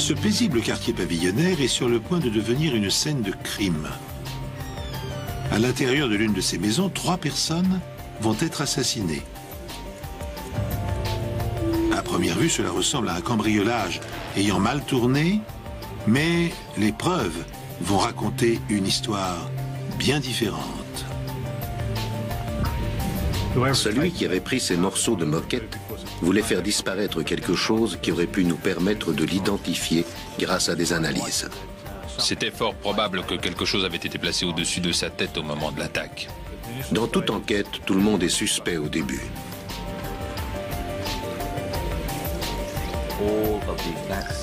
Ce paisible quartier pavillonnaire est sur le point de devenir une scène de crime. À l'intérieur de l'une de ces maisons, 3 personnes vont être assassinées. À première vue, cela ressemble à un cambriolage ayant mal tourné, mais les preuves vont raconter une histoire bien différente. Celui qui avait pris ces morceaux de moquette voulait faire disparaître quelque chose qui aurait pu nous permettre de l'identifier grâce à des analyses. C'était fort probable que quelque chose avait été placé au-dessus de sa tête au moment de l'attaque. Dans toute enquête, tout le monde est suspect au début.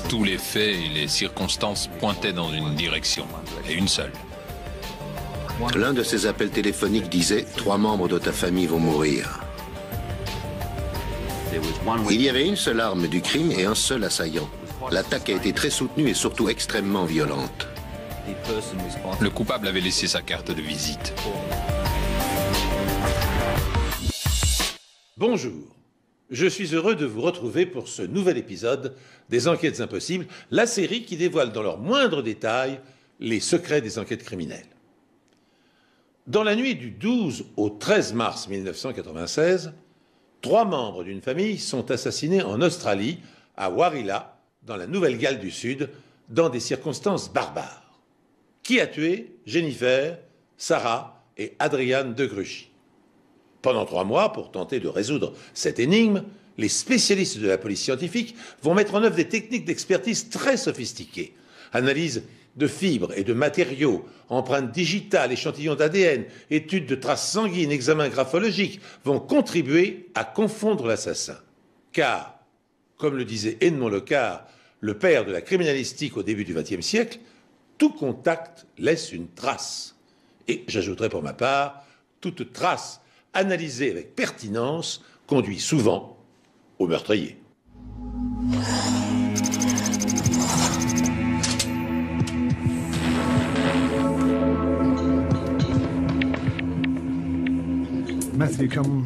Tous les faits et les circonstances pointaient dans une direction, et une seule. L'un de ces appels téléphoniques disait « 3 membres de ta famille vont mourir ». Il y avait une seule arme du crime et un seul assaillant. L'attaque a été très soutenue et surtout extrêmement violente. Le coupable avait laissé sa carte de visite. Bonjour, je suis heureux de vous retrouver pour ce nouvel épisode des Enquêtes Impossibles, la série qui dévoile dans leurs moindres détails les secrets des enquêtes criminelles. Dans la nuit du 12 au 13 mars 1996, 3 membres d'une famille sont assassinés en Australie, à Warilla, dans la Nouvelle-Galles du Sud, dans des circonstances barbares. Qui a tué Jennifer, Sarah et Adrian de Gruchy? Pendant 3 mois, pour tenter de résoudre cette énigme, les spécialistes de la police scientifique vont mettre en œuvre des techniques d'expertise très sophistiquées. Analyse de fibres et de matériaux, empreintes digitales, échantillons d'ADN, études de traces sanguines, examens graphologiques vont contribuer à confondre l'assassin. Car, comme le disait Edmond Locard, le père de la criminalistique au début du XXe siècle, tout contact laisse une trace. Et j'ajouterai pour ma part, toute trace analysée avec pertinence conduit souvent au meurtrier.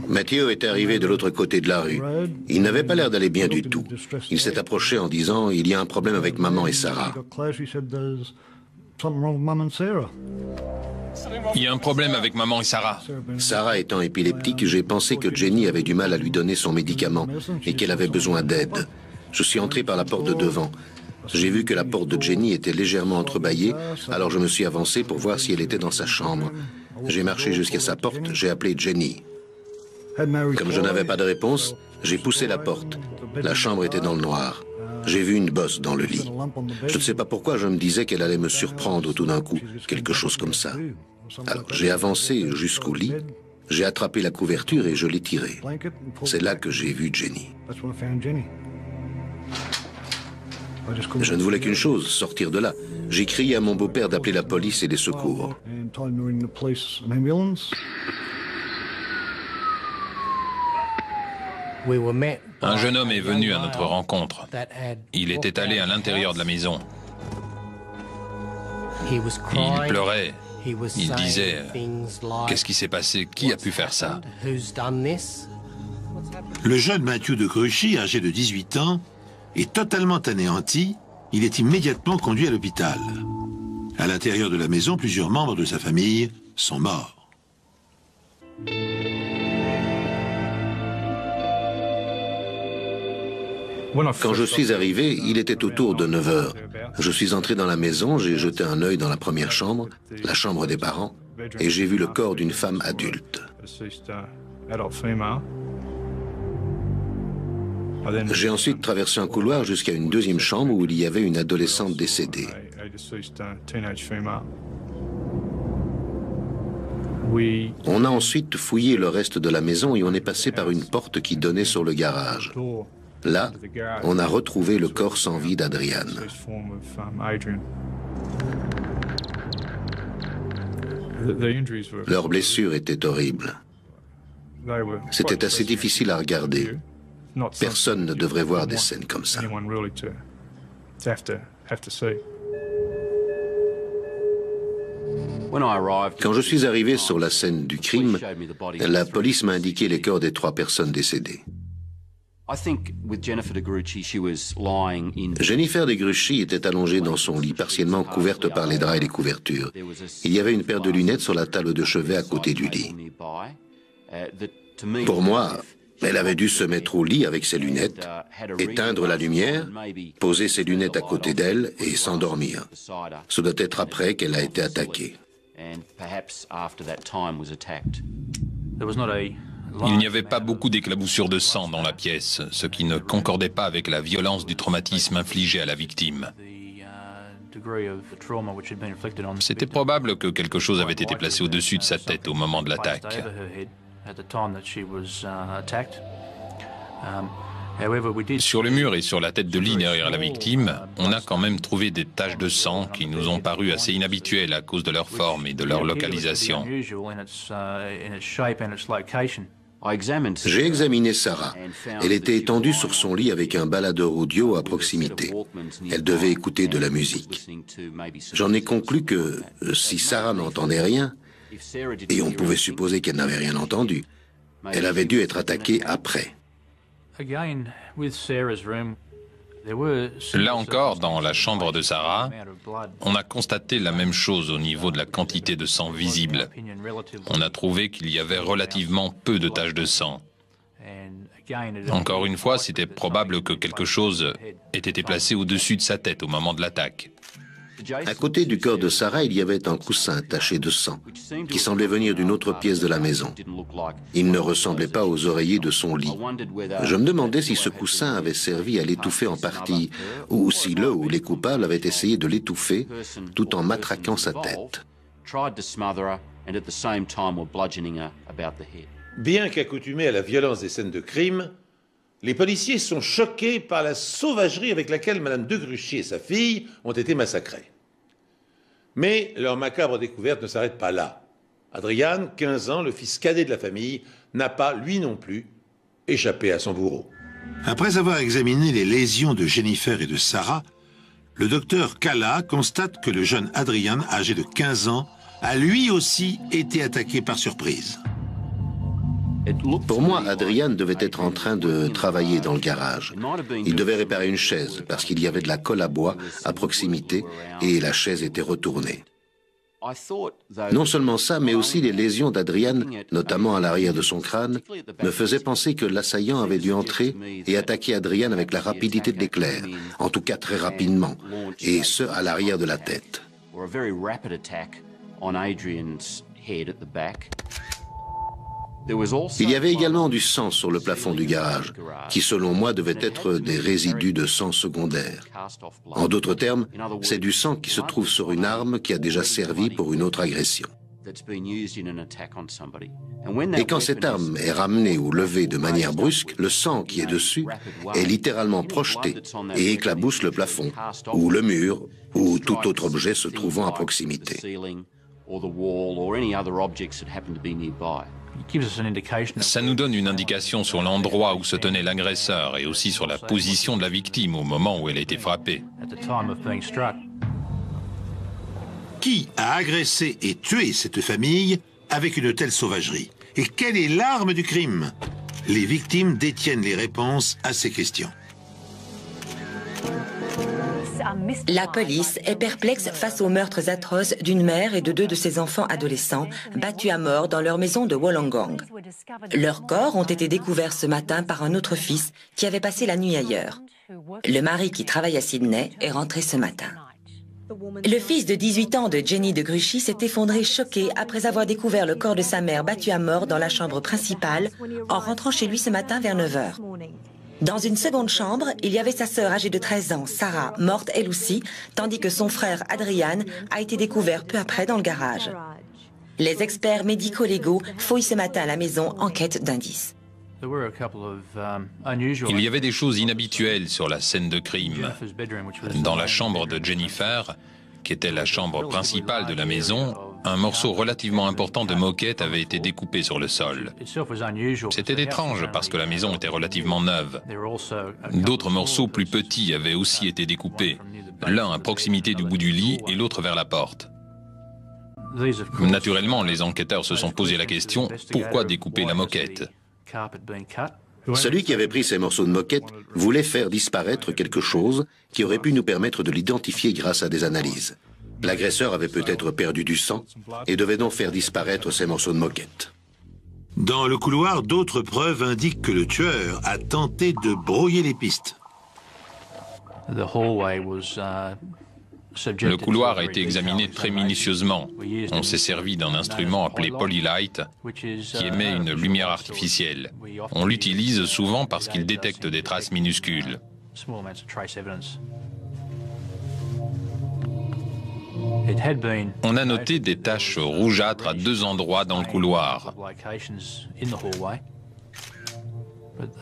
Matthew est arrivé de l'autre côté de la rue. Il n'avait pas l'air d'aller bien du tout. Il s'est approché en disant « Il y a un problème avec maman et Sarah ». Il y a un problème avec maman et Sarah. Sarah étant épileptique, j'ai pensé que Jenny avait du mal à lui donner son médicament et qu'elle avait besoin d'aide. Je suis entré par la porte de devant. J'ai vu que la porte de Jenny était légèrement entrebâillée, alors je me suis avancé pour voir si elle était dans sa chambre. J'ai marché jusqu'à sa porte, j'ai appelé Jenny. Comme je n'avais pas de réponse, j'ai poussé la porte. La chambre était dans le noir. J'ai vu une bosse dans le lit. Je ne sais pas pourquoi je me disais qu'elle allait me surprendre tout d'un coup, quelque chose comme ça. Alors j'ai avancé jusqu'au lit, j'ai attrapé la couverture et je l'ai tirée. C'est là que j'ai vu Jenny. Je ne voulais qu'une chose, sortir de là. J'ai crié à mon beau-père d'appeler la police et les secours. Un jeune homme est venu à notre rencontre. Il était allé à l'intérieur de la maison. Il pleurait. Il disait « Qu'est-ce qui s'est passé? Qui a pu faire ça ?» Le jeune Matthew de Gruchy, âgé de 18 ans, est totalement anéanti. Il est immédiatement conduit à l'hôpital. À l'intérieur de la maison, plusieurs membres de sa famille sont morts. Quand je suis arrivé, il était autour de 9 heures. Je suis entré dans la maison, j'ai jeté un œil dans la première chambre, la chambre des parents, et j'ai vu le corps d'une femme adulte. J'ai ensuite traversé un couloir jusqu'à une deuxième chambre où il y avait une adolescente décédée. On a ensuite fouillé le reste de la maison et on est passé par une porte qui donnait sur le garage. Là, on a retrouvé le corps sans vie d'Adrian. Leurs blessures étaient horribles. C'était assez difficile à regarder. Personne ne devrait voir des scènes comme ça. Quand je suis arrivé sur la scène du crime, la police m'a indiqué les corps des 3 personnes décédées. Jennifer de Gruchy était allongée dans son lit, partiellement couverte par les draps et les couvertures. Il y avait une paire de lunettes sur la table de chevet à côté du lit. Pour moi, elle avait dû se mettre au lit avec ses lunettes, éteindre la lumière, poser ses lunettes à côté d'elle et s'endormir. Ce doit être après qu'elle a été attaquée. Il n'y avait pas beaucoup d'éclaboussures de sang dans la pièce, ce qui ne concordait pas avec la violence du traumatisme infligé à la victime. C'était probable que quelque chose avait été placé au-dessus de sa tête au moment de l'attaque. Sur le mur et sur la tête de lit derrière la victime, on a quand même trouvé des taches de sang qui nous ont paru assez inhabituelles à cause de leur forme et de leur localisation. J'ai examiné Sarah. Elle était étendue sur son lit avec un baladeur audio à proximité. Elle devait écouter de la musique. J'en ai conclu que si Sarah n'entendait rien, et on pouvait supposer qu'elle n'avait rien entendu, elle avait dû être attaquée après. Là encore, dans la chambre de Sarah, on a constaté la même chose au niveau de la quantité de sang visible. On a trouvé qu'il y avait relativement peu de taches de sang. Encore une fois, c'était probable que quelque chose ait été placé au-dessus de sa tête au moment de l'attaque. À côté du corps de Sarah, il y avait un coussin taché de sang, qui semblait venir d'une autre pièce de la maison. Il ne ressemblait pas aux oreillers de son lit. Je me demandais si ce coussin avait servi à l'étouffer en partie, ou si le ou les coupables avaient essayé de l'étouffer tout en matraquant sa tête. Bien qu'accoutumés à la violence des scènes de crime, les policiers sont choqués par la sauvagerie avec laquelle Mme de Gruchy et sa fille ont été massacrées. Mais leur macabre découverte ne s'arrête pas là. Adrian, 15 ans, le fils cadet de la famille, n'a pas, lui non plus, échappé à son bourreau. Après avoir examiné les lésions de Jennifer et de Sarah, le docteur Kalla constate que le jeune Adrian, âgé de 15 ans, a lui aussi été attaqué par surprise. Pour moi, Adrian devait être en train de travailler dans le garage. Il devait réparer une chaise parce qu'il y avait de la colle à bois à proximité et la chaise était retournée. Non seulement ça, mais aussi les lésions d'Adrian, notamment à l'arrière de son crâne, me faisaient penser que l'assaillant avait dû entrer et attaquer Adrian avec la rapidité de l'éclair, en tout cas très rapidement, et ce à l'arrière de la tête. Il y avait également du sang sur le plafond du garage, qui selon moi devait être des résidus de sang secondaire. En d'autres termes, c'est du sang qui se trouve sur une arme qui a déjà servi pour une autre agression. Et quand cette arme est ramenée ou levée de manière brusque, le sang qui est dessus est littéralement projeté et éclabousse le plafond, ou le mur, ou tout autre objet se trouvant à proximité. Ça nous donne une indication sur l'endroit où se tenait l'agresseur et aussi sur la position de la victime au moment où elle a été frappée. Qui a agressé et tué cette famille avec une telle sauvagerie? Et quelle est l'arme du crime? Les victimes détiennent les réponses à ces questions. La police est perplexe face aux meurtres atroces d'une mère et de 2 de ses enfants adolescents battus à mort dans leur maison de Wollongong. Leurs corps ont été découverts ce matin par un autre fils qui avait passé la nuit ailleurs. Le mari qui travaille à Sydney est rentré ce matin. Le fils de 18 ans de Jenny de Gruchy s'est effondré choqué après avoir découvert le corps de sa mère battue à mort dans la chambre principale en rentrant chez lui ce matin vers 9 h. Dans une seconde chambre, il y avait sa sœur âgée de 13 ans, Sarah, morte elle aussi, tandis que son frère Adrian a été découvert peu après dans le garage. Les experts médico-légaux fouillent ce matin la maison en quête d'indices. Il y avait des choses inhabituelles sur la scène de crime. Dans la chambre de Jennifer, qui était la chambre principale de la maison, un morceau relativement important de moquette avait été découpé sur le sol. C'était étrange parce que la maison était relativement neuve. D'autres morceaux plus petits avaient aussi été découpés, l'un à proximité du bout du lit et l'autre vers la porte. Naturellement, les enquêteurs se sont posé la question, pourquoi découper la moquette? Celui qui avait pris ces morceaux de moquette voulait faire disparaître quelque chose qui aurait pu nous permettre de l'identifier grâce à des analyses. L'agresseur avait peut-être perdu du sang et devait donc faire disparaître ces morceaux de moquette. Dans le couloir, d'autres preuves indiquent que le tueur a tenté de brouiller les pistes. Le couloir a été examiné très minutieusement. On s'est servi d'un instrument appelé Polylight, qui émet une lumière artificielle. On l'utilise souvent parce qu'il détecte des traces minuscules. On a noté des taches rougeâtres à 2 endroits dans le couloir.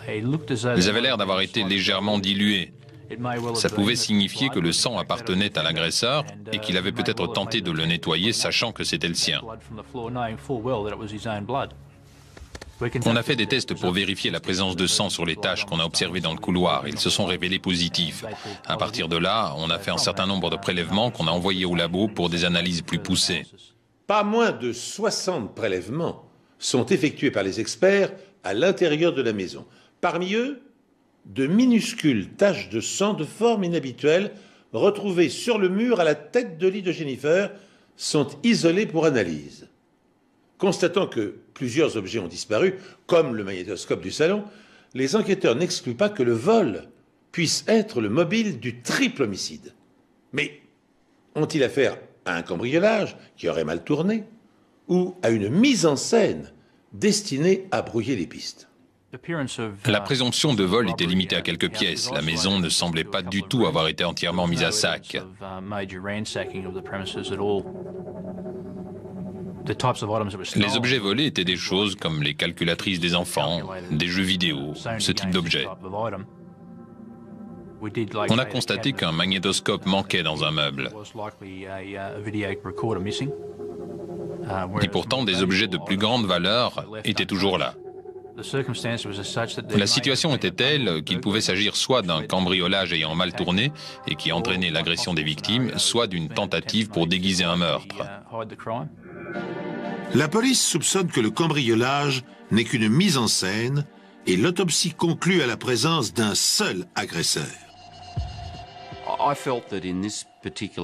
Elles avaient l'air d'avoir été légèrement diluées. Ça pouvait signifier que le sang appartenait à l'agresseur et qu'il avait peut-être tenté de le nettoyer sachant que c'était le sien. On a fait des tests pour vérifier la présence de sang sur les taches qu'on a observées dans le couloir. Ils se sont révélés positifs. À partir de là, on a fait un certain nombre de prélèvements qu'on a envoyés au labo pour des analyses plus poussées. Pas moins de 60 prélèvements sont effectués par les experts à l'intérieur de la maison. Parmi eux, de minuscules taches de sang de forme inhabituelle retrouvées sur le mur à la tête de lit de Jennifer sont isolées pour analyse. Constatant que plusieurs objets ont disparu, comme le magnétoscope du salon, les enquêteurs n'excluent pas que le vol puisse être le mobile du triple homicide. Mais ont-ils affaire à un cambriolage qui aurait mal tourné ou à une mise en scène destinée à brouiller les pistes ? La présomption de vol était limitée à quelques pièces. La maison ne semblait pas du tout avoir été entièrement mise à sac. Les objets volés étaient des choses comme les calculatrices des enfants, des jeux vidéo, ce type d'objets. On a constaté qu'un magnétoscope manquait dans un meuble. Et pourtant, des objets de plus grande valeur étaient toujours là. La situation était telle qu'il pouvait s'agir soit d'un cambriolage ayant mal tourné et qui entraînait l'agression des victimes, soit d'une tentative pour déguiser un meurtre. La police soupçonne que le cambriolage n'est qu'une mise en scène et l'autopsie conclut à la présence d'un seul agresseur.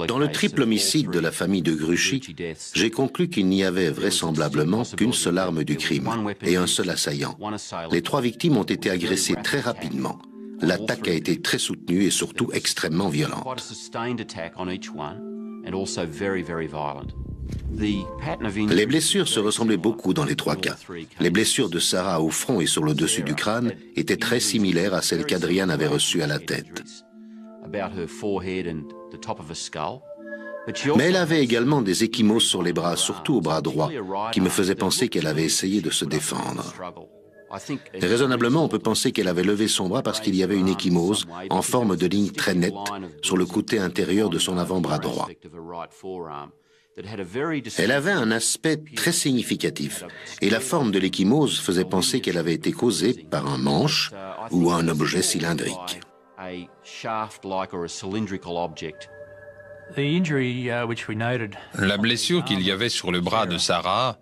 Dans le triple homicide de la famille de Gruchy, j'ai conclu qu'il n'y avait vraisemblablement qu'une seule arme du crime et un seul assaillant. Les 3 victimes ont été agressées très rapidement. L'attaque a été très soutenue et surtout extrêmement violente. Les blessures se ressemblaient beaucoup dans les 3 cas. Les blessures de Sarah au front et sur le dessus du crâne étaient très similaires à celles qu'Adrian avait reçues à la tête. Mais elle avait également des ecchymoses sur les bras, surtout au bras droit, qui me faisaient penser qu'elle avait essayé de se défendre. Et raisonnablement, on peut penser qu'elle avait levé son bras parce qu'il y avait une ecchymose en forme de ligne très nette sur le côté intérieur de son avant-bras droit. Elle avait un aspect très significatif et la forme de l'ecchymose faisait penser qu'elle avait été causée par un manche ou un objet cylindrique. La blessure qu'il y avait sur le bras de Sarah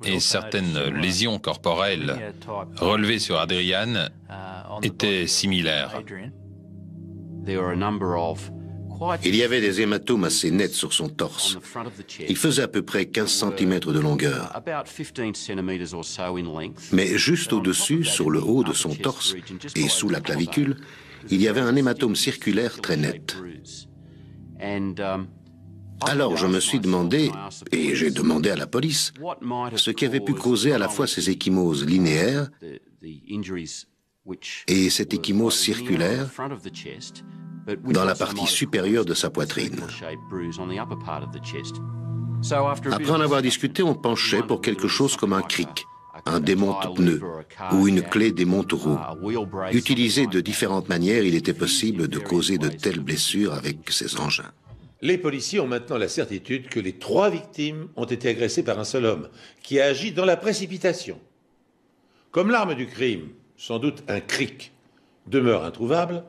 et certaines lésions corporelles relevées sur Adrian étaient similaires. Il y avait des hématomes assez nets sur son torse. Il faisait à peu près 15 cm de longueur. Mais juste au-dessus, sur le haut de son torse et sous la clavicule, il y avait un hématome circulaire très net. Alors je me suis demandé, et j'ai demandé à la police, ce qui avait pu causer à la fois ces ecchymoses linéaires et cette ecchymose circulaire dans la partie supérieure de sa poitrine. Après en avoir discuté, on penchait pour quelque chose comme un cric, un démonte-pneu ou une clé démonte-roue. Utilisé de différentes manières, il était possible de causer de telles blessures avec ces engins. Les policiers ont maintenant la certitude que les 3 victimes ont été agressées par un seul homme, qui a agi dans la précipitation. Comme l'arme du crime, sans doute un cric, demeure introuvable,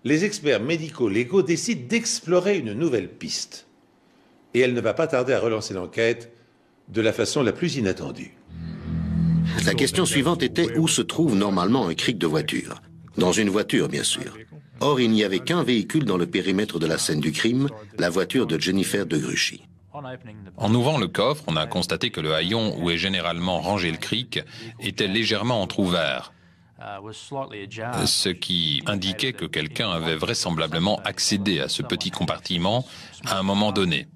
les experts médico-légaux décident d'explorer une nouvelle piste. Et elle ne va pas tarder à relancer l'enquête de la façon la plus inattendue. La question suivante était où se trouve normalement un cric de voiture. Dans une voiture, bien sûr. Or, il n'y avait qu'un véhicule dans le périmètre de la scène du crime, la voiture de Jennifer de Gruchy. En ouvrant le coffre, on a constaté que le haillon où est généralement rangé le cric était légèrement entrouvert, ce qui indiquait que quelqu'un avait vraisemblablement accédé à ce petit compartiment à un moment donné.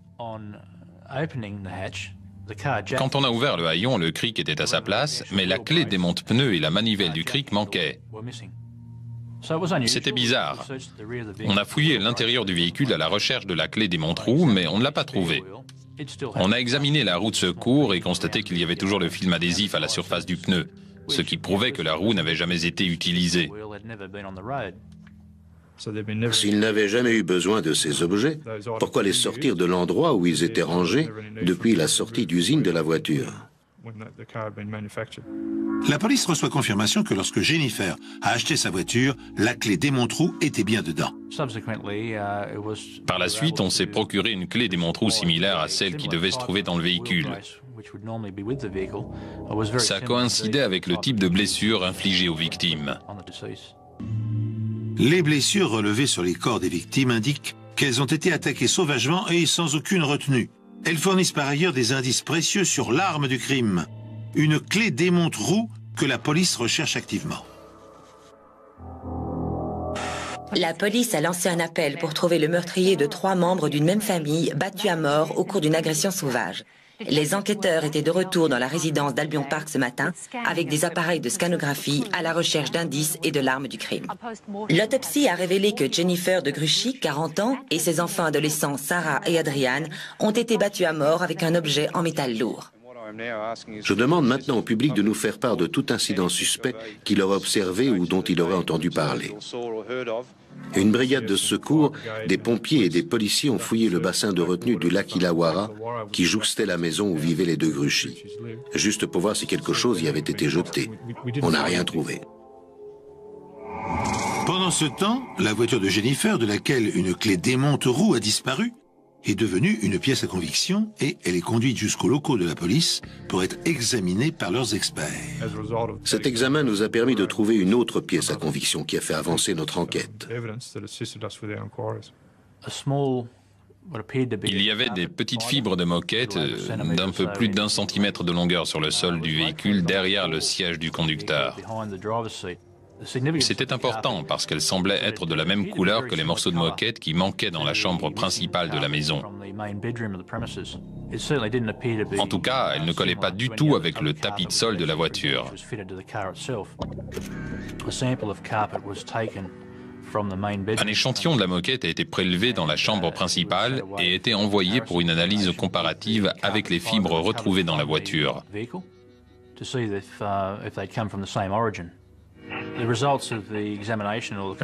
Quand on a ouvert le haillon, le cric était à sa place, mais la clé des monte-pneus et la manivelle du cric manquaient. C'était bizarre. On a fouillé l'intérieur du véhicule à la recherche de la clé des monte-roues, mais on ne l'a pas trouvée. On a examiné la roue de secours et constaté qu'il y avait toujours le film adhésif à la surface du pneu, ce qui prouvait que la roue n'avait jamais été utilisée. S'ils n'avaient jamais eu besoin de ces objets, pourquoi les sortir de l'endroit où ils étaient rangés depuis la sortie d'usine de la voiture? La police reçoit confirmation que lorsque Jennifer a acheté sa voiture, la clé des monte-roues était bien dedans. Par la suite, on s'est procuré une clé des monte-roues similaire à celle qui devait se trouver dans le véhicule. Ça coïncidait avec le type de blessure infligée aux victimes. Les blessures relevées sur les corps des victimes indiquent qu'elles ont été attaquées sauvagement et sans aucune retenue. Elles fournissent par ailleurs des indices précieux sur l'arme du crime, une clé des monte-roues que la police recherche activement. La police a lancé un appel pour trouver le meurtrier de 3 membres d'une même famille battus à mort au cours d'une agression sauvage. Les enquêteurs étaient de retour dans la résidence d'Albion Park ce matin avec des appareils de scanographie à la recherche d'indices et de l'arme du crime. L'autopsie a révélé que Jennifer de Gruchy, 40 ans, et ses enfants adolescents Sarah et Adrian ont été battus à mort avec un objet en métal lourd. Je demande maintenant au public de nous faire part de tout incident suspect qu'il aurait observé ou dont il aurait entendu parler. Une brigade de secours, des pompiers et des policiers ont fouillé le bassin de retenue du lac Illawarra qui jouxtait la maison où vivaient les deux Gruchy, juste pour voir si quelque chose y avait été jeté. On n'a rien trouvé. Pendant ce temps, la voiture de Jennifer, de laquelle une clé démonte-roue a disparu, est devenue une pièce à conviction et elle est conduite jusqu'aux locaux de la police pour être examinée par leurs experts. Cet examen nous a permis de trouver une autre pièce à conviction qui a fait avancer notre enquête. Il y avait des petites fibres de moquette d'un peu plus d'1 centimètre de longueur sur le sol du véhicule derrière le siège du conducteur. C'était important parce qu'elles semblaient être de la même couleur que les morceaux de moquette qui manquaient dans la chambre principale de la maison. En tout cas, elles ne collaient pas du tout avec le tapis de sol de la voiture. Un échantillon de la moquette a été prélevé dans la chambre principale et a été envoyé pour une analyse comparative avec les fibres retrouvées dans la voiture.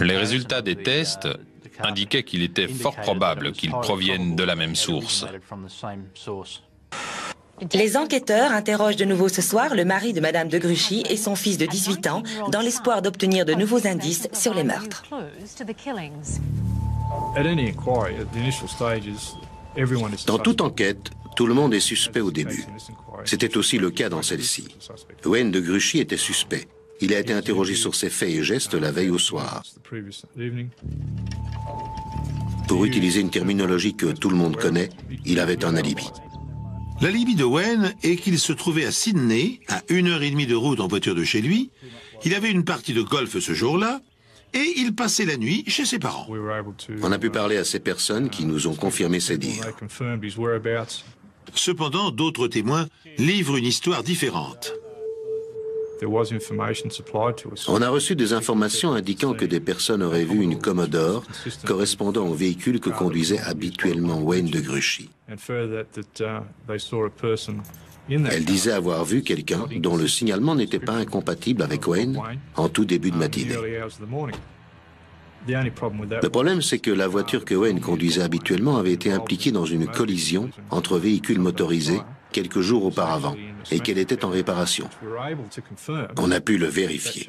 Les résultats des tests indiquaient qu'il était fort probable qu'ils proviennent de la même source. Les enquêteurs interrogent de nouveau ce soir le mari de Madame de Gruchy et son fils de 18 ans dans l'espoir d'obtenir de nouveaux indices sur les meurtres. Dans toute enquête, tout le monde est suspect au début. C'était aussi le cas dans celle-ci. Wayne de Gruchy était suspect. Il a été interrogé sur ses faits et gestes la veille au soir. Pour utiliser une terminologie que tout le monde connaît, il avait un alibi. L'alibi de Wayne est qu'il se trouvait à Sydney, à 1h30 de route en voiture de chez lui. Il avait une partie de golf ce jour-là et il passait la nuit chez ses parents. On a pu parler à ces personnes qui nous ont confirmé ces dires. Cependant, d'autres témoins livrent une histoire différente. On a reçu des informations indiquant que des personnes auraient vu une Commodore correspondant au véhicule que conduisait habituellement Wayne de Gruchy. Elle disait avoir vu quelqu'un dont le signalement n'était pas incompatible avec Wayne en tout début de matinée. Le problème, c'est que la voiture que Wayne conduisait habituellement avait été impliquée dans une collision entre véhicules motorisés quelques jours auparavant et qu'elle était en réparation. On a pu le vérifier.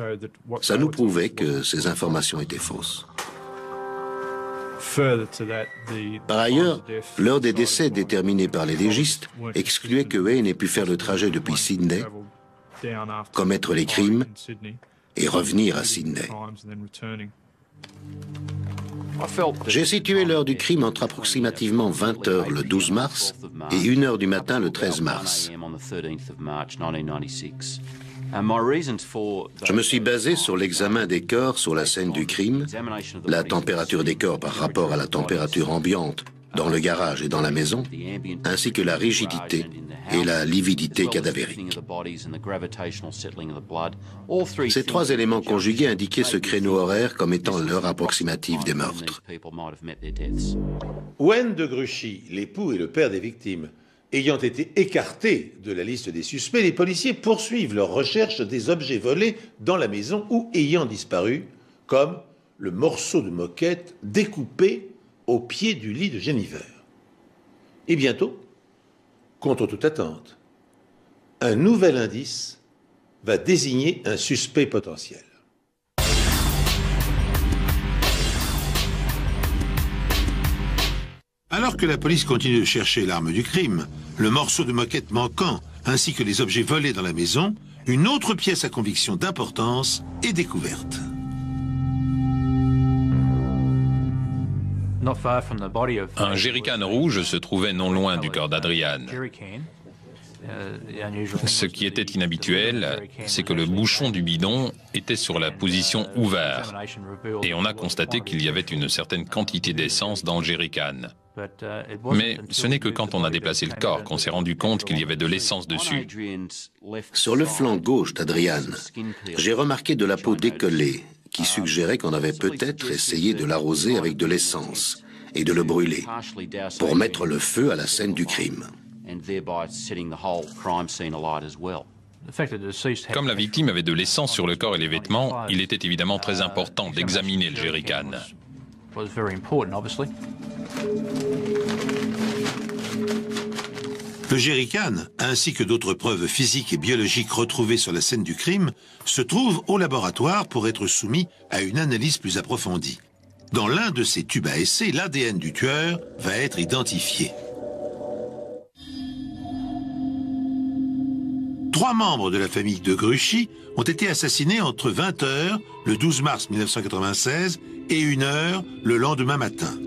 Ça nous prouvait que ces informations étaient fausses. Par ailleurs, l'heure des décès déterminée par les légistes excluait que Wayne ait pu faire le trajet depuis Sydney commettre les crimes et revenir à Sydney. J'ai situé l'heure du crime entre approximativement 20 h le 12 mars et 1 h du matin le 13 mars. Je me suis basé sur l'examen des corps sur la scène du crime, la température des corps par rapport à la température ambiante dans le garage et dans la maison, ainsi que la rigidité et la lividité cadavérique. Ces trois éléments conjugués indiquaient ce créneau horaire comme étant l'heure approximative des meurtres. Owen de Gruchy, l'époux et le père des victimes, ayant été écartés de la liste des suspects, les policiers poursuivent leur recherche des objets volés dans la maison ou ayant disparu, comme le morceau de moquette découpé au pied du lit de Jennifer. Et bientôt, contre toute attente, un nouvel indice va désigner un suspect potentiel. Alors que la police continue de chercher l'arme du crime, le morceau de moquette manquant, ainsi que les objets volés dans la maison, une autre pièce à conviction d'importance est découverte. Un jerrycan rouge se trouvait non loin du corps d'Adriane. Ce qui était inhabituel, c'est que le bouchon du bidon était sur la position ouverte. Et on a constaté qu'il y avait une certaine quantité d'essence dans le jerrycan. Mais ce n'est que quand on a déplacé le corps qu'on s'est rendu compte qu'il y avait de l'essence dessus. Sur le flanc gauche d'Adriane, j'ai remarqué de la peau décollée qui suggérait qu'on avait peut-être essayé de l'arroser avec de l'essence et de le brûler pour mettre le feu à la scène du crime. Comme la victime avait de l'essence sur le corps et les vêtements, il était évidemment très important d'examiner le jerrycan. Le jerrycan, ainsi que d'autres preuves physiques et biologiques retrouvées sur la scène du crime, se trouvent au laboratoire pour être soumis à une analyse plus approfondie. Dans l'un de ces tubes à essai, l'ADN du tueur va être identifié. 3 membres de la famille de Gruchy ont été assassinés entre 20 h le 12 mars 1996 et 1 h le lendemain matin.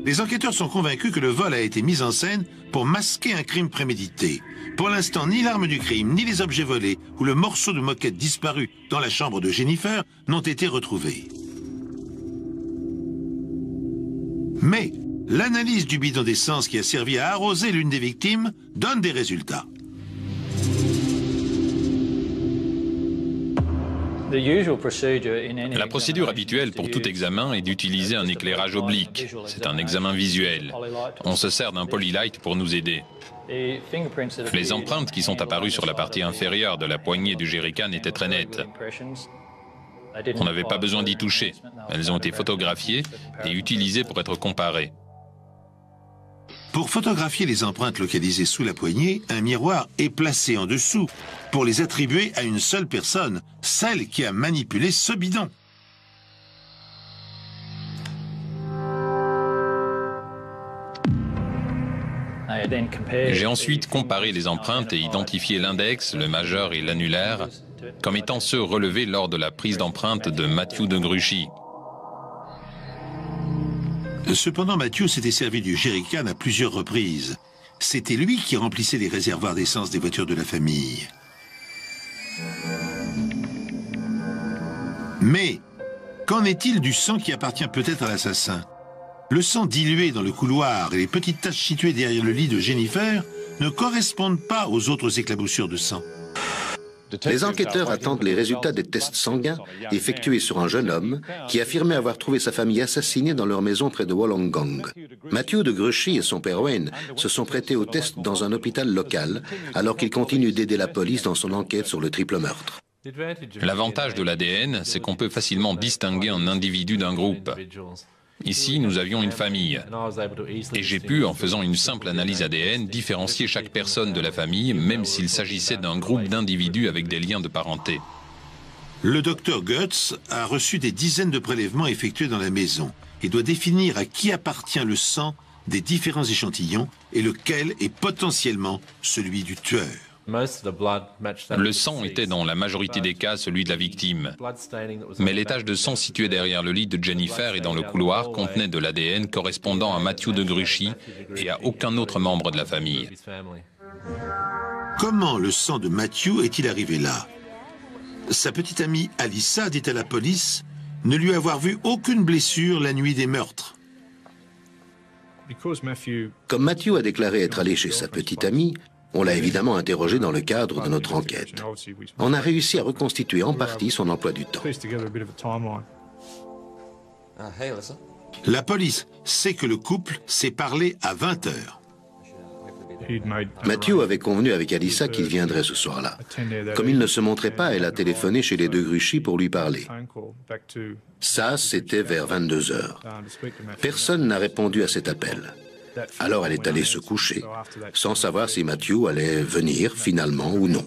Les enquêteurs sont convaincus que le vol a été mis en scène pour masquer un crime prémédité. Pour l'instant, ni l'arme du crime, ni les objets volés ou le morceau de moquette disparu dans la chambre de Jennifer n'ont été retrouvés. Mais l'analyse du bidon d'essence qui a servi à arroser l'une des victimes donne des résultats. La procédure habituelle pour tout examen est d'utiliser un éclairage oblique. C'est un examen visuel. On se sert d'un polylight pour nous aider. Les empreintes qui sont apparues sur la partie inférieure de la poignée du jerrycan étaient très nettes. On n'avait pas besoin d'y toucher. Elles ont été photographiées et utilisées pour être comparées. Pour photographier les empreintes localisées sous la poignée, un miroir est placé en dessous pour les attribuer à une seule personne, celle qui a manipulé ce bidon. J'ai ensuite comparé les empreintes et identifié l'index, le majeur et l'annulaire comme étant ceux relevés lors de la prise d'empreinte de Matthew de Gruchy. Cependant, Matthew s'était servi du jerrycan à plusieurs reprises. C'était lui qui remplissait les réservoirs d'essence des voitures de la famille. Mais qu'en est-il du sang qui appartient peut-être à l'assassin? Le sang dilué dans le couloir et les petites taches situées derrière le lit de Jennifer ne correspondent pas aux autres éclaboussures de sang. Les enquêteurs attendent les résultats des tests sanguins effectués sur un jeune homme qui affirmait avoir trouvé sa famille assassinée dans leur maison près de Wollongong. Matthew de Gruchy et son père Wayne se sont prêtés aux tests dans un hôpital local alors qu'ils continuent d'aider la police dans son enquête sur le triple meurtre. L'avantage de l'ADN, c'est qu'on peut facilement distinguer un individu d'un groupe. Ici, nous avions une famille. Et j'ai pu, en faisant une simple analyse ADN, différencier chaque personne de la famille, même s'il s'agissait d'un groupe d'individus avec des liens de parenté. Le docteur Goetz a reçu des dizaines de prélèvements effectués dans la maison et doit définir à qui appartient le sang des différents échantillons et lequel est potentiellement celui du tueur. Le sang était dans la majorité des cas celui de la victime. Mais les taches de sang situées derrière le lit de Jennifer et dans le couloir contenaient de l'ADN correspondant à Matthew de Gruchy et à aucun autre membre de la famille. Comment le sang de Matthew est-il arrivé là? Sa petite amie Alyssa dit à la police ne lui avoir vu aucune blessure la nuit des meurtres. Comme Matthew a déclaré être allé chez sa petite amie, on l'a évidemment interrogé dans le cadre de notre enquête. On a réussi à reconstituer en partie son emploi du temps. La police sait que le couple s'est parlé à 20 heures. Matthew avait convenu avec Alyssa qu'il viendrait ce soir-là. Comme il ne se montrait pas, elle a téléphoné chez les de Gruchy pour lui parler. Ça, c'était vers 22 heures. Personne n'a répondu à cet appel. Alors elle est allée se coucher, sans savoir si Matthew allait venir finalement ou non.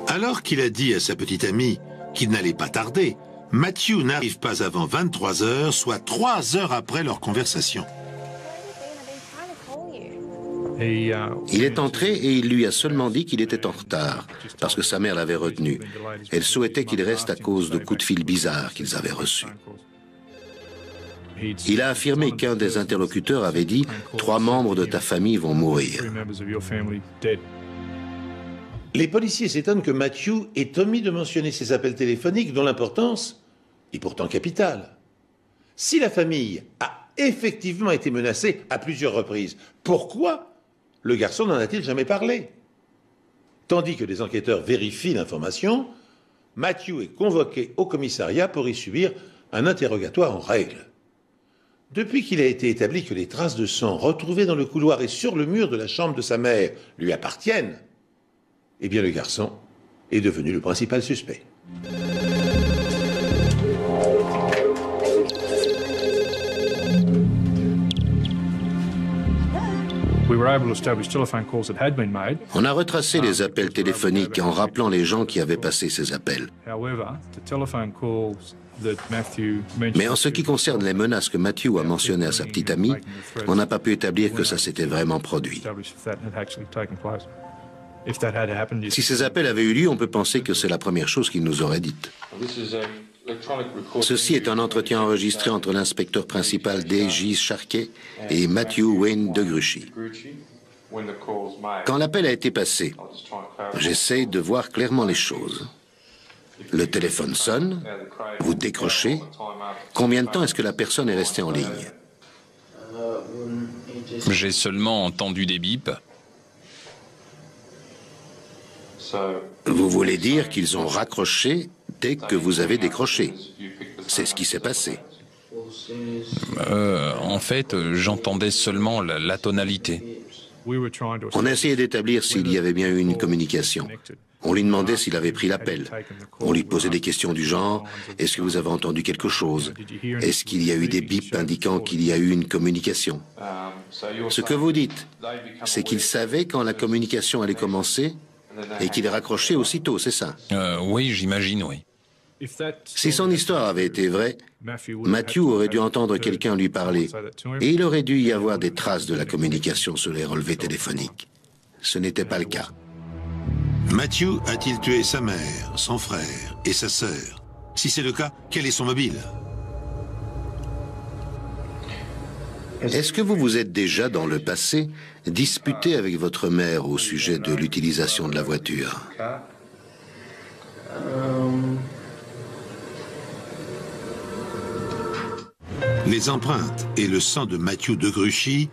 Alors qu'il a dit à sa petite amie qu'il n'allait pas tarder, Matthew n'arrive pas avant 23 heures, soit 3 heures après leur conversation. Il est entré et il lui a seulement dit qu'il était en retard, parce que sa mère l'avait retenu. Elle souhaitait qu'il reste à cause de coups de fil bizarres qu'ils avaient reçus. Il a affirmé qu'un des interlocuteurs avait dit « 3 membres de ta famille vont mourir ». Les policiers s'étonnent que Matthew ait omis de mentionner ces appels téléphoniques dont l'importance est pourtant capitale. Si la famille a effectivement été menacée à plusieurs reprises, pourquoi le garçon n'en a-t-il jamais parlé? Tandis que les enquêteurs vérifient l'information, Matthew est convoqué au commissariat pour y subir un interrogatoire en règle. Depuis qu'il a été établi que les traces de sang retrouvées dans le couloir et sur le mur de la chambre de sa mère lui appartiennent, eh bien le garçon est devenu le principal suspect. On a retracé les appels téléphoniques en rappelant les gens qui avaient passé ces appels. Mais en ce qui concerne les menaces que Matthew a mentionnées à sa petite amie, on n'a pas pu établir que ça s'était vraiment produit. Si ces appels avaient eu lieu, on peut penser que c'est la première chose qu'il nous aurait dite. Ceci est un entretien enregistré entre l'inspecteur principal D.J. Sharkey et Matthew Wayne de Gruchy. Quand l'appel a été passé, j'essaie de voir clairement les choses. Le téléphone sonne, vous décrochez. Combien de temps est-ce que la personne est restée en ligne? J'ai seulement entendu des bips. Vous voulez dire qu'ils ont raccroché dès que vous avez décroché? C'est ce qui s'est passé. En fait, j'entendais seulement la tonalité. On a essayé d'établir s'il y avait bien eu une communication. On lui demandait s'il avait pris l'appel. On lui posait des questions du genre « Est-ce que vous avez entendu quelque chose? Est-ce qu'il y a eu des bips indiquant qu'il y a eu une communication ?» Ce que vous dites, c'est qu'il savait quand la communication allait commencer et qu'il est raccroché aussitôt, c'est ça? Oui, j'imagine, oui. Si son histoire avait été vraie, Matthew aurait dû entendre quelqu'un lui parler et il aurait dû y avoir des traces de la communication sur les relevés téléphoniques. Ce n'était pas le cas. Matthew a-t-il tué sa mère, son frère et sa sœur? Si c'est le cas, quel est son mobile? Est-ce que vous vous êtes déjà, dans le passé, disputé avec votre mère au sujet de l'utilisation de la voiture? Les empreintes et le sang de Matthew de Gruchy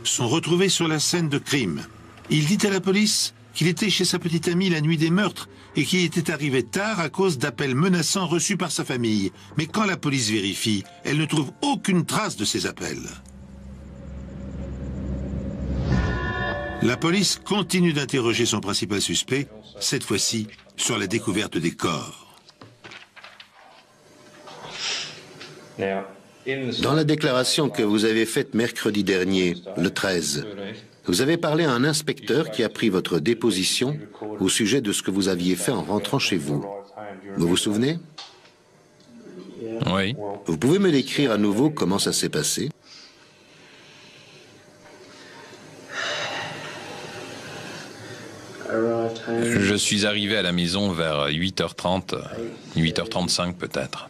sont retrouvés sur la scène de crime. Il dit à la police qu'il était chez sa petite amie la nuit des meurtres et qu'il était arrivé tard à cause d'appels menaçants reçus par sa famille. Mais quand la police vérifie, elle ne trouve aucune trace de ces appels. La police continue d'interroger son principal suspect, cette fois-ci sur la découverte des corps. Dans la déclaration que vous avez faite mercredi dernier, le 13, vous avez parlé à un inspecteur qui a pris votre déposition au sujet de ce que vous aviez fait en rentrant chez vous. Vous vous souvenez? Oui. Vous pouvez me décrire à nouveau comment ça s'est passé? Je suis arrivé à la maison vers 8h30, 8h35 peut-être.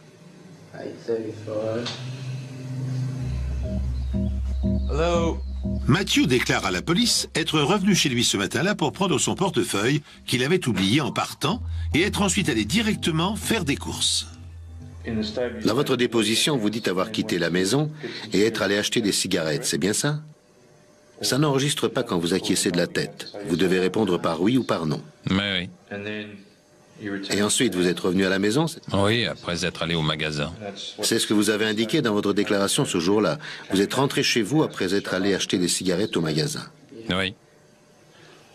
Matthew déclare à la police être revenu chez lui ce matin-là pour prendre son portefeuille qu'il avait oublié en partant et être ensuite allé directement faire des courses. Dans votre déposition, vous dites avoir quitté la maison et être allé acheter des cigarettes, c'est bien ça? Ça n'enregistre pas quand vous acquiescez de la tête. Vous devez répondre par oui ou par non. Mais Et ensuite, vous êtes revenu à la maison? oui, après être allé au magasin. C'est ce que vous avez indiqué dans votre déclaration ce jour-là. Vous êtes rentré chez vous après être allé acheter des cigarettes au magasin. Oui.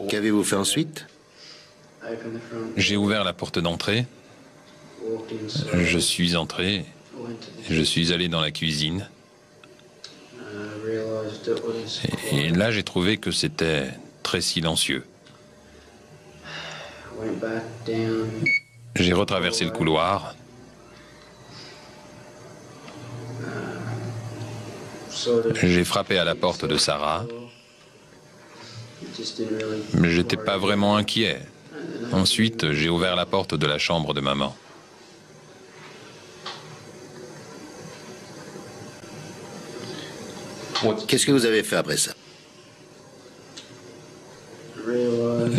Qu'avez-vous fait ensuite? J'ai ouvert la porte d'entrée. Je suis entré. Je suis allé dans la cuisine. Et là, j'ai trouvé que c'était très silencieux. J'ai retraversé le couloir. J'ai frappé à la porte de Sarah. Mais j'étais pas vraiment inquiet. Ensuite, j'ai ouvert la porte de la chambre de maman. Qu'est-ce que vous avez fait après ça?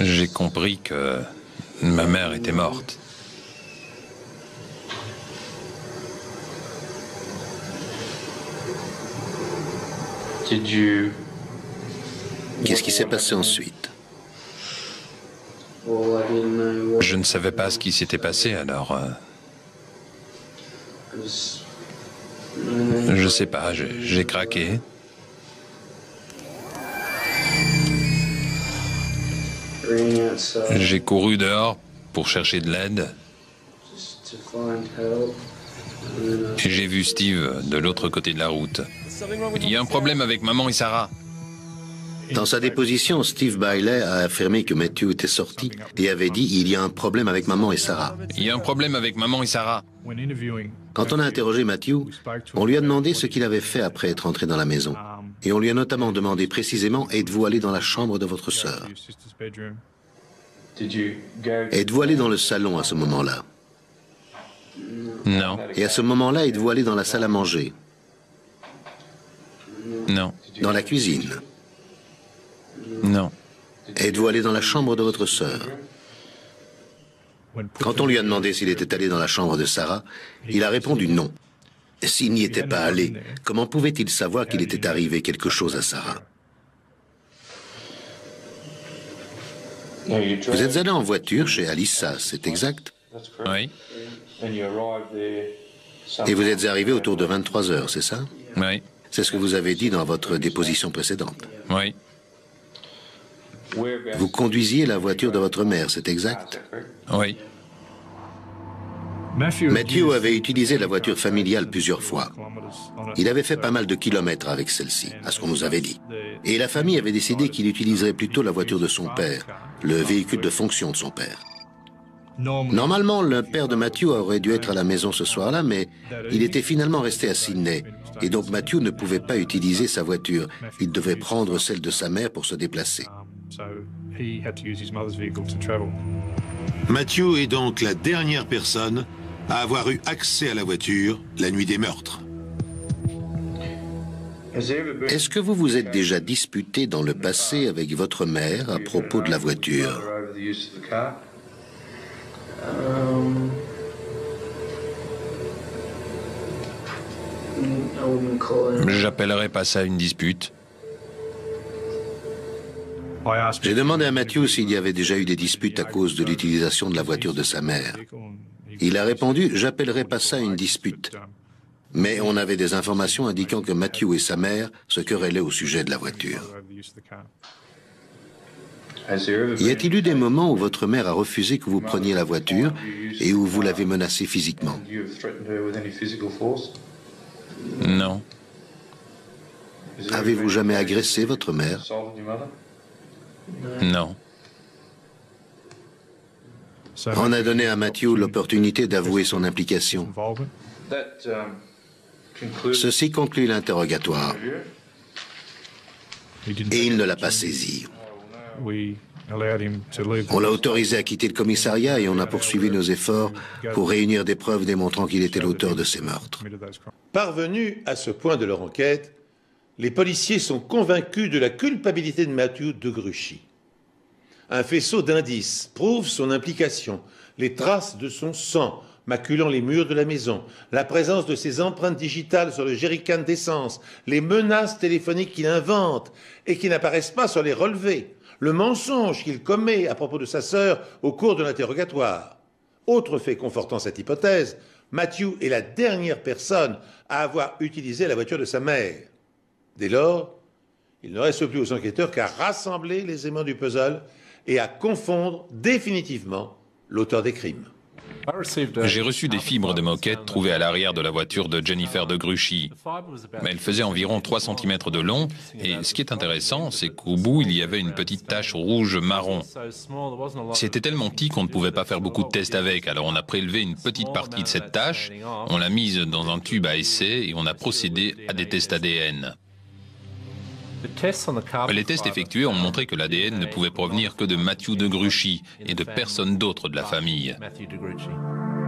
J'ai compris que ma mère était morte. Qu'est-ce qui s'est passé ensuite? Je ne savais pas ce qui s'était passé, alors... je sais pas, j'ai craqué. J'ai couru dehors pour chercher de l'aide. Et j'ai vu Steve de l'autre côté de la route. Il y a un problème avec maman et Sarah. Dans sa déposition, Steve Bailey a affirmé que Matthew était sorti et avait dit « Il y a un problème avec maman et Sarah ». Il y a un problème avec maman et Sarah. Quand on a interrogé Matthew, on lui a demandé ce qu'il avait fait après être entré dans la maison. Et on lui a notamment demandé précisément « Êtes-vous allé dans la chambre de votre sœur ?» Êtes-vous allé dans le salon à ce moment-là? Non, Et à ce moment-là, êtes-vous allé dans la salle à manger? non, Dans la cuisine? non. Êtes-vous allé dans la chambre de votre sœur? Quand on lui a demandé s'il était allé dans la chambre de Sarah, il a répondu non. S'il n'y était pas allé, comment pouvait-il savoir qu'il était arrivé quelque chose à Sarah? Vous êtes allé en voiture chez Alissa, c'est exact? Oui, Et vous êtes arrivé autour de 23 heures, c'est ça? oui, C'est ce que vous avez dit dans votre déposition précédente. oui, Vous conduisiez la voiture de votre mère, c'est exact? oui. Matthew avait utilisé la voiture familiale plusieurs fois. Il avait fait pas mal de kilomètres avec celle-ci, à ce qu'on nous avait dit. Et la famille avait décidé qu'il utiliserait plutôt la voiture de son père, le véhicule de fonction de son père. Normalement, le père de Matthew aurait dû être à la maison ce soir-là, mais il était finalement resté à Sydney. Et donc Matthew ne pouvait pas utiliser sa voiture. Il devait prendre celle de sa mère pour se déplacer. Matthew est donc la dernière personne à avoir eu accès à la voiture la nuit des meurtres. Est-ce que vous vous êtes déjà disputé dans le passé avec votre mère à propos de la voiture? J'appellerais pas ça une dispute. J'ai demandé à Matthew s'il y avait déjà eu des disputes à cause de l'utilisation de la voiture de sa mère. Il a répondu « J'appellerais pas ça une dispute ». Mais on avait des informations indiquant que Matthew et sa mère se querellaient au sujet de la voiture. Y a-t-il eu des moments où votre mère a refusé que vous preniez la voiture et où vous l'avez menacée physiquement? Non, Avez-vous jamais agressé votre mère? non. On a donné à Matthew l'opportunité d'avouer son implication. Ceci conclut l'interrogatoire. Et il ne l'a pas saisi. On l'a autorisé à quitter le commissariat et on a poursuivi nos efforts pour réunir des preuves démontrant qu'il était l'auteur de ces meurtres. Parvenus à ce point de leur enquête, les policiers sont convaincus de la culpabilité de Matthew de Gruchy. Un faisceau d'indices prouve son implication, les traces de son sang maculant les murs de la maison, la présence de ses empreintes digitales sur le jerrycan d'essence, les menaces téléphoniques qu'il invente et qui n'apparaissent pas sur les relevés, le mensonge qu'il commet à propos de sa sœur au cours de l'interrogatoire. Autre fait confortant cette hypothèse, Matthew est la dernière personne à avoir utilisé la voiture de sa mère. Dès lors, il ne reste plus aux enquêteurs qu'à rassembler les éléments du puzzle et à confondre définitivement l'auteur des crimes. J'ai reçu des fibres de moquette trouvées à l'arrière de la voiture de Jennifer de Gruchy. Elles faisaient environ 3 cm de long et ce qui est intéressant, c'est qu'au bout, il y avait une petite tache rouge-marron. C'était tellement petit qu'on ne pouvait pas faire beaucoup de tests avec, alors on a prélevé une petite partie de cette tache, on l'a mise dans un tube à essai et on a procédé à des tests ADN. Les tests effectués ont montré que l'ADN ne pouvait provenir que de Matthew de Gruchy et de personne d'autre de la famille.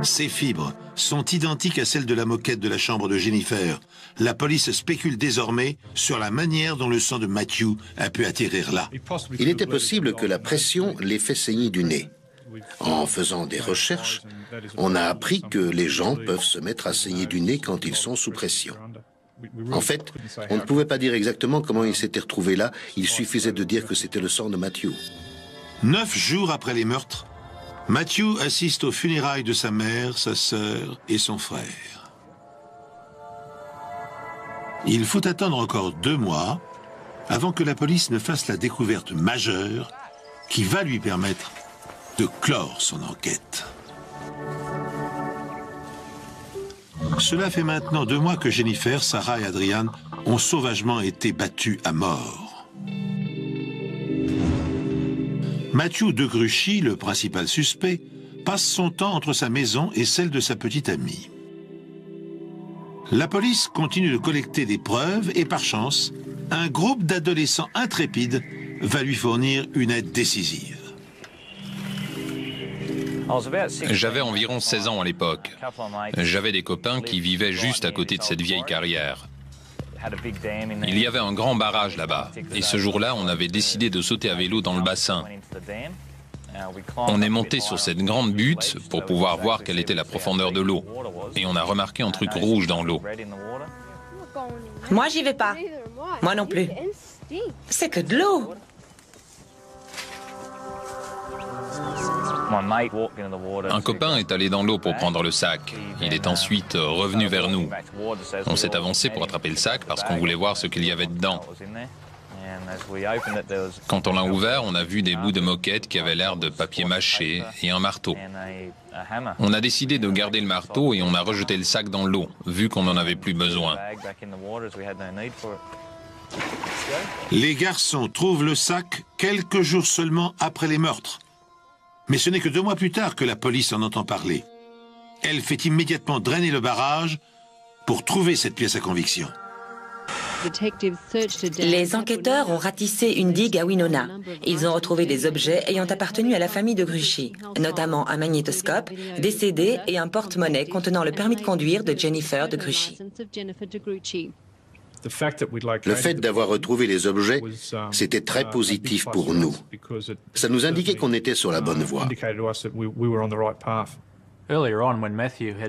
Ces fibres sont identiques à celles de la moquette de la chambre de Jennifer. La police spécule désormais sur la manière dont le sang de Matthew a pu atterrir là. Il était possible que la pression l'ait fait saigner du nez. En faisant des recherches, on a appris que les gens peuvent se mettre à saigner du nez quand ils sont sous pression. En fait, on ne pouvait pas dire exactement comment il s'était retrouvé là, il suffisait de dire que c'était le sang de Matthew. 9 jours après les meurtres, Matthew assiste aux funérailles de sa mère, sa sœur et son frère. Il faut attendre encore 2 mois avant que la police ne fasse la découverte majeure qui va lui permettre de clore son enquête. Cela fait maintenant 2 mois que Jennifer, Sarah et Adrian ont sauvagement été battus à mort. Matthew de Gruchy, le principal suspect, passe son temps entre sa maison et celle de sa petite amie. La police continue de collecter des preuves et par chance, un groupe d'adolescents intrépides va lui fournir une aide décisive. J'avais environ 16 ans à l'époque. J'avais des copains qui vivaient juste à côté de cette vieille carrière. Il y avait un grand barrage là-bas. Et ce jour-là, on avait décidé de sauter à vélo dans le bassin. On est monté sur cette grande butte pour pouvoir voir quelle était la profondeur de l'eau. Et on a remarqué un truc rouge dans l'eau. Moi, j'y vais pas. Moi non plus. C'est que de l'eau. Un copain est allé dans l'eau pour prendre le sac. Il est ensuite revenu vers nous. On s'est avancé pour attraper le sac parce qu'on voulait voir ce qu'il y avait dedans. Quand on l'a ouvert, on a vu des bouts de moquette qui avaient l'air de papier mâché et un marteau. On a décidé de garder le marteau et on a rejeté le sac dans l'eau, vu qu'on n'en avait plus besoin. Les garçons trouvent le sac quelques jours seulement après les meurtres. Mais ce n'est que 2 mois plus tard que la police en entend parler. Elle fait immédiatement drainer le barrage pour trouver cette pièce à conviction. Les enquêteurs ont ratissé une digue à Winona. Ils ont retrouvé des objets ayant appartenu à la famille de Gruchy, notamment un magnétoscope, des CD et un porte-monnaie contenant le permis de conduire de Jennifer de Gruchy. Le fait d'avoir retrouvé les objets, c'était très positif pour nous. Ça nous indiquait qu'on était sur la bonne voie.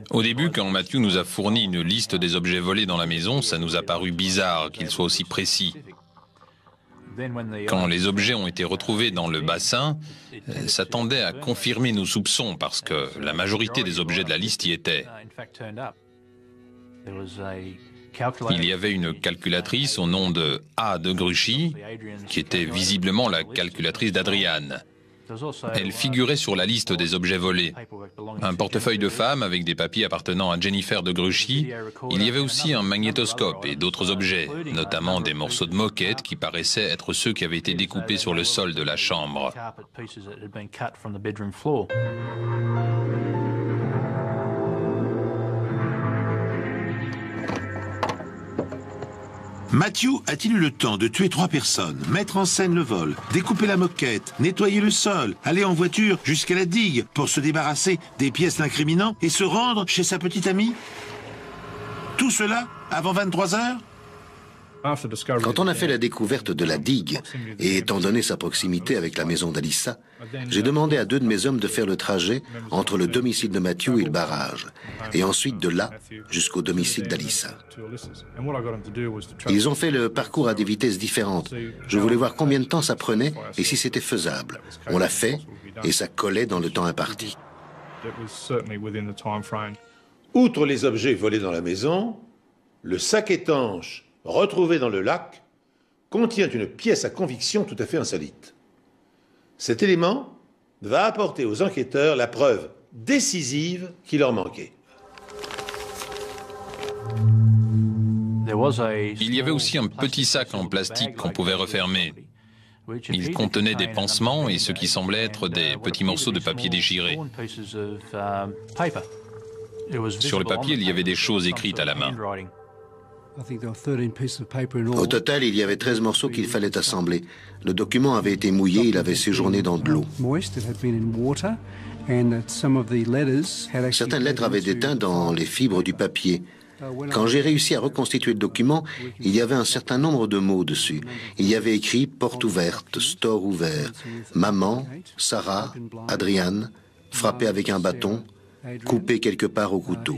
Au début, quand Matthew nous a fourni une liste des objets volés dans la maison, ça nous a paru bizarre qu'il soit aussi précis. Quand les objets ont été retrouvés dans le bassin, ça tendait à confirmer nos soupçons parce que la majorité des objets de la liste y étaient. Il y avait une calculatrice au nom de A. de Gruchy, qui était visiblement la calculatrice d'Adrian. Elle figurait sur la liste des objets volés. Un portefeuille de femme avec des papiers appartenant à Jennifer de Gruchy. Il y avait aussi un magnétoscope et d'autres objets, notamment des morceaux de moquette qui paraissaient être ceux qui avaient été découpés sur le sol de la chambre. Matthew a-t-il eu le temps de tuer 3 personnes, mettre en scène le vol, découper la moquette, nettoyer le sol, aller en voiture jusqu'à la digue pour se débarrasser des pièces l'incriminant et se rendre chez sa petite amie? Tout cela avant 23 heures? Quand on a fait la découverte de la digue, et étant donné sa proximité avec la maison d'Alyssa, j'ai demandé à 2 de mes hommes de faire le trajet entre le domicile de Matthew et le barrage, et ensuite de là jusqu'au domicile d'Alyssa. Ils ont fait le parcours à des vitesses différentes. Je voulais voir combien de temps ça prenait et si c'était faisable. On l'a fait et ça collait dans le temps imparti. Outre les objets volés dans la maison, le sac étanche retrouvé dans le lac contient une pièce à conviction tout à fait insolite. Cet élément va apporter aux enquêteurs la preuve décisive qui leur manquait. Il y avait aussi un petit sac en plastique qu'on pouvait refermer. Il contenait des pansements et ce qui semblait être des petits morceaux de papier déchirés. Sur le papier, il y avait des choses écrites à la main. Au total, il y avait 13 morceaux qu'il fallait assembler. Le document avait été mouillé, il avait séjourné dans de l'eau. Certaines lettres avaient des teintes dans les fibres du papier. Quand j'ai réussi à reconstituer le document, il y avait un certain nombre de mots dessus. Il y avait écrit « porte ouverte »,« store ouvert »,« maman »,« Sarah »,« Adriane »,« frappé avec un bâton »,« coupé quelque part au couteau ».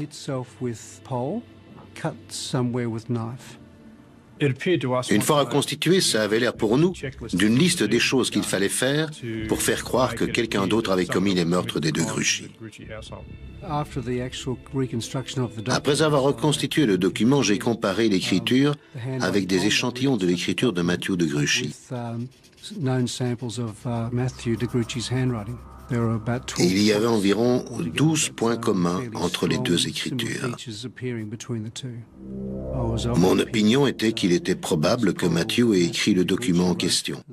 Une fois reconstitué, ça avait l'air pour nous d'une liste des choses qu'il fallait faire pour faire croire que quelqu'un d'autre avait commis les meurtres des 2 Gruchy. Après avoir reconstitué le document, j'ai comparé l'écriture avec des échantillons de l'écriture de Matthew de Gruchy. Et il y avait environ 12 points communs entre les 2 écritures. Mon opinion était qu'il était probable que Matthew ait écrit le document en question.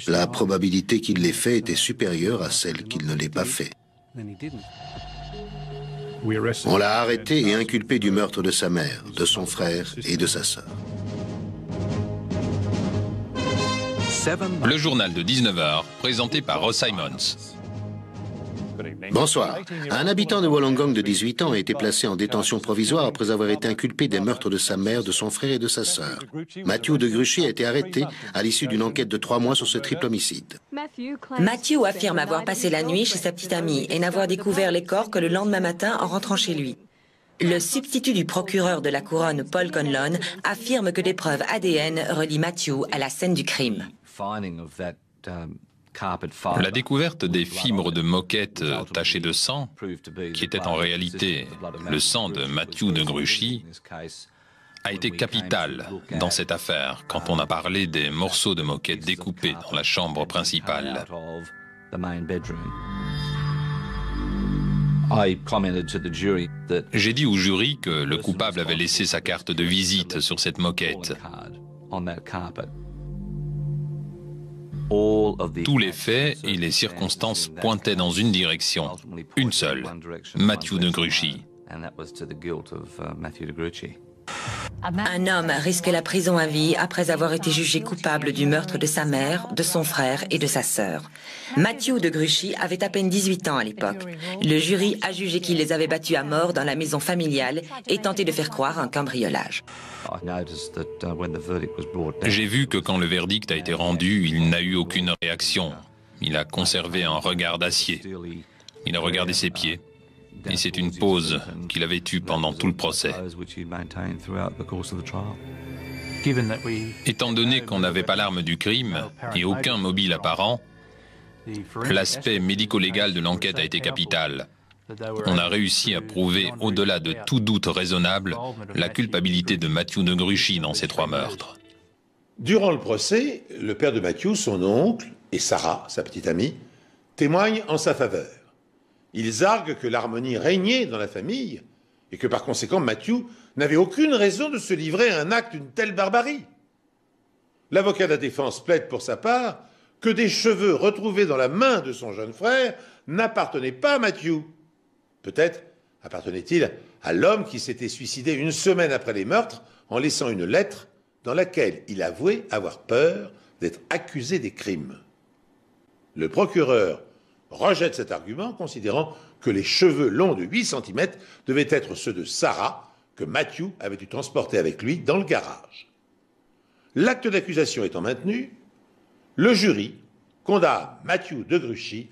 La probabilité qu'il l'ait fait était supérieure à celle qu'il ne l'ait pas fait. On l'a arrêté et inculpé du meurtre de sa mère, de son frère et de sa sœur. Le journal de 19h, présenté par Ross Simons. Bonsoir. Un habitant de Wollongong de 18 ans a été placé en détention provisoire après avoir été inculpé des meurtres de sa mère, de son frère et de sa sœur. Matthew de Gruchy a été arrêté à l'issue d'une enquête de 3 mois sur ce triple homicide. Matthew affirme avoir passé la nuit chez sa petite amie et n'avoir découvert les corps que le lendemain matin en rentrant chez lui. Le substitut du procureur de la couronne, Paul Conlon, affirme que des preuves ADN relient Matthew à la scène du crime. La découverte des fibres de moquette tachées de sang, qui était en réalité le sang de Matthew de Gruchy, a été capitale dans cette affaire quand on a parlé des morceaux de moquette découpés dans la chambre principale. J'ai dit au jury que le coupable avait laissé sa carte de visite sur cette moquette. Tous les faits et les circonstances pointaient dans une direction, une seule, Matthew de Gruchy. Un homme risque la prison à vie après avoir été jugé coupable du meurtre de sa mère, de son frère et de sa sœur. Matthew de Gruchy avait à peine 18 ans à l'époque. Le jury a jugé qu'il les avait battus à mort dans la maison familiale et tenté de faire croire un cambriolage. J'ai vu que quand le verdict a été rendu, il n'a eu aucune réaction. Il a conservé un regard d'acier. Il a regardé ses pieds. Et c'est une pause qu'il avait eue pendant tout le procès. Étant donné qu'on n'avait pas l'arme du crime et aucun mobile apparent, l'aspect médico-légal de l'enquête a été capital. On a réussi à prouver, au-delà de tout doute raisonnable, la culpabilité de Matthew de Gruchy dans ces 3 meurtres. Durant le procès, le père de Matthew, son oncle, et Sarah, sa petite amie, témoignent en sa faveur. Ils arguent que l'harmonie régnait dans la famille et que par conséquent Matthew n'avait aucune raison de se livrer à un acte d'une telle barbarie. L'avocat de la défense plaide pour sa part que des cheveux retrouvés dans la main de son jeune frère n'appartenaient pas à Matthew. Peut-être appartenait-il à l'homme qui s'était suicidé une semaine après les meurtres en laissant une lettre dans laquelle il avouait avoir peur d'être accusé des crimes. Le procureur rejette cet argument, considérant que les cheveux longs de 8 cm devaient être ceux de Sarah, que Matthew avait dû transporter avec lui dans le garage. L'acte d'accusation étant maintenu, le jury condamne Matthew de Gruchy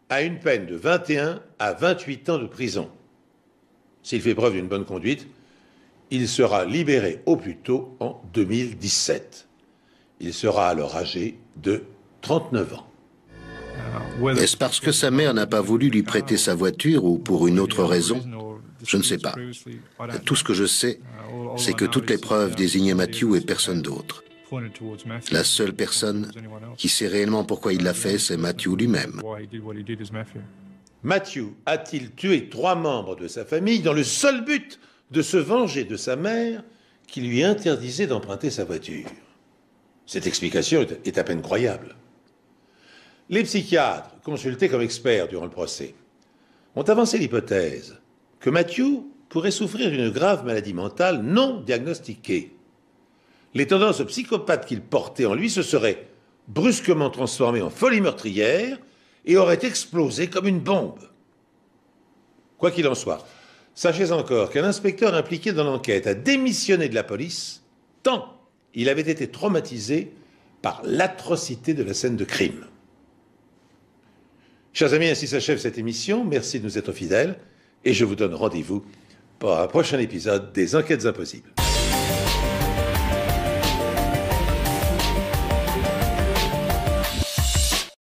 à une peine de 21 à 28 ans de prison. S'il fait preuve d'une bonne conduite, il sera libéré au plus tôt en 2017. Il sera alors âgé de 39 ans. Est-ce parce que sa mère n'a pas voulu lui prêter sa voiture ou pour une autre raison? Je ne sais pas. Tout ce que je sais, c'est que toutes les preuves désignaient Matthew et personne d'autre. La seule personne qui sait réellement pourquoi il l'a fait, c'est Matthew lui-même. Matthew a-t-il tué 3 membres de sa famille dans le seul but de se venger de sa mère qui lui interdisait d'emprunter sa voiture? Cette explication est à peine croyable. Les psychiatres, consultés comme experts durant le procès, ont avancé l'hypothèse que Matthew pourrait souffrir d'une grave maladie mentale non diagnostiquée. Les tendances psychopathes qu'il portait en lui se seraient brusquement transformées en folie meurtrière et auraient explosé comme une bombe. Quoi qu'il en soit, sachez encore qu'un inspecteur impliqué dans l'enquête a démissionné de la police tant il avait été traumatisé par l'atrocité de la scène de crime. Chers amis, ainsi s'achève cette émission. Merci de nous être fidèles et je vous donne rendez-vous pour un prochain épisode des Enquêtes Impossibles.